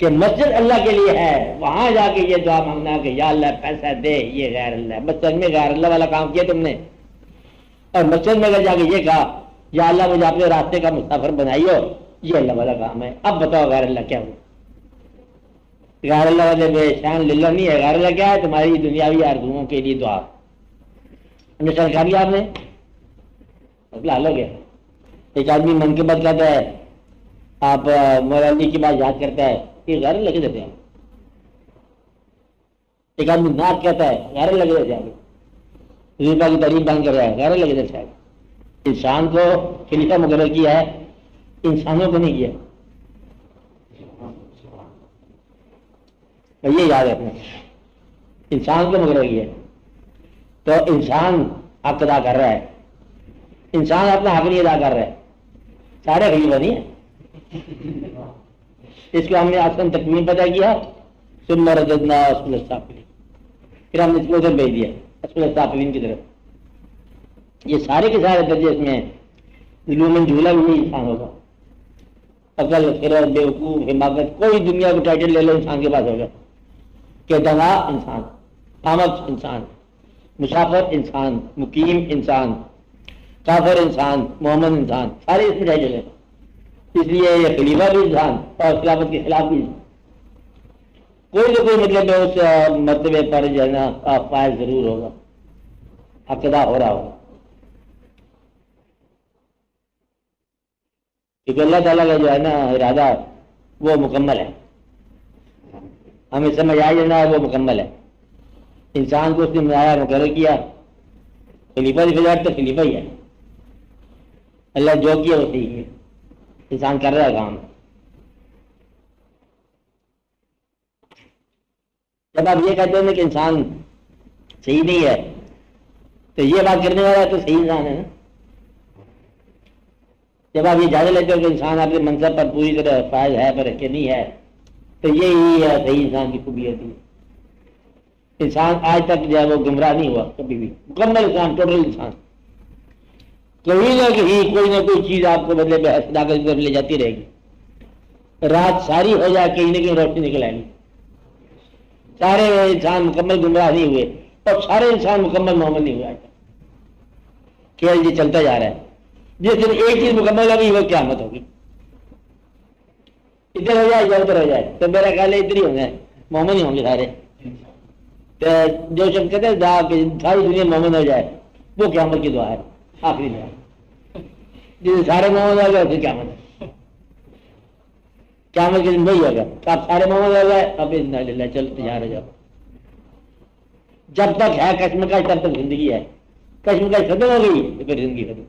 کہ مسجد اللہ کے لیے ہے، وہاں جا کے یہ دعا مانگنا کہ یا اللہ پیسہ دے، یہ غیر اللہ ہے۔ مسجد میں غیر اللہ والا کام کیا تم نے، اور مسجد میں اگر جا کے یہ کہا یا اللہ مجھے اپنے راستے کا مسافر بنائیو، یہ اللہ والا کام ہے۔ اب بتاؤ غیر اللہ کیا ہو؟ غیر اللہ والے بے شان للہ نہیں ہے، غیر اللہ کیا ہے؟ تمہاری دنیاوی آرزوؤں کے لیے دعا۔ مثال کھا لیا آپ نے، مسئلہ حل ہو گیا۔ ایک آدمی من کے بعد کہتا ہے، آپ مولانا کی بات یاد کرتا ہے، یہ غیر اللہ کے دیتے ہیں۔ ایک آدمی نعت کہتا ہے، غیر اللہ کے دیتے ہیں، حضور کی تعریف بیان کر رہا ہے، غیر اللہ کے دیتے ہیں۔ انسان کو خلیفہ مقرر کیا ہے، انسانوں کو نہیں کیا۔ یہ یاد رکھنا، انسان کو مقرر کیا تو انسان حق ادا کر رہا ہے، انسان اپنا حق نہیں ادا کر رہا ہے، سارے خلیفہ نہیں ہے۔ اس کو ہم نے اصل تکمیل پتہ کیا، ثم رددنا اسفل السافلین، پھر ہم نے اس کو ادھر بھیج دیا اسفل السافلین کی طرف۔ یہ سارے کے سارے درجے اس میں علوم جھولا بھی نہیں انسان ہوگا، عقل، خرد، بیوقوف، حماقت، کوئی دنیا کو ٹائٹل لے لو انسان کے پاس ہوگا کہ دنا انسان، خامق انسان، مسافر انسان، مقیم انسان، کافر انسان، مومن انسان، سارے اس میں ٹائٹل ہیں۔ اس لیے یہ خلیفہ بھی انسان اور خلافت کے خلاف بھی انسان۔ کوئی نہ کوئی مطلب اس مرتبے پر جو ہے نا فائز ضرور ہوگا، حق ادا ہو رہا ہوگا، کیونکہ اللہ تعالیٰ کا جو ہے نا ارادہ وہ مکمل ہے، ہمیں سمجھ آ جانا ہے وہ مکمل ہے۔ انسان کو اس نے بنایا، مقرر کیا، خلیفہ کی فضاحت تو خلیفہ ہی ہے، اللہ جو کیا وہ صحیح ہے، انسان کر رہا ہے کام۔ جب آپ یہ کہتے ہیں کہ انسان صحیح نہیں ہے تو یہ بات کرنے والا تو صحیح انسان ہے نا۔ جب آپ یہ جانے لیتے ہو کہ انسان آپ کے منصب پر پوری طرح فائز ہے پر کہ نہیں ہے تو یہی ہے صحیح انسان کی خوبی ہوتی ہے۔ انسان آج تک جو ہے وہ گمراہ نہیں ہوا کبھی بھی، مکمل انسان، ٹوٹل انسان۔ کہیں نہ کہیں کوئی نہ کوئی چیز آپ کو بدلے پہ صداقت کی طرف لے جاتی رہے گی، رات ساری ہو جائے کہیں نہ کہیں روشنی نکل آئے گی۔ سارے انسان مکمل گمراہ نہیں ہوئے اور سارے انسان مکمل مومن نہیں ہوئے، کھیل یہ چلتا جا رہا ہے۔ جس دن ایک چیز مکمل ہوگی وہ قیامت ہوگی، ادھر ہو جائے یا ادھر ہو جائے تو میرا خیال ہے ادھر ہی ہوں گے، مومن ہی ہوں گے سارے۔ جو شخص کہتے ہیں کہ ساری دنیا مومن ہو جائے وہ قیامت کی دعا ہے، آخری دعا۔ جس سارے مومن ہو گئے پھر قیامت ہے، قیامت کے دن وہی ہوگا، آپ سارے مومن ہو گئے اب اللہ چل تیار ہو جاؤ۔ جب تک ہے کشمکش تب تک زندگی ہے، کشمکش ختم ہو گئی تو پھر زندگی ختم۔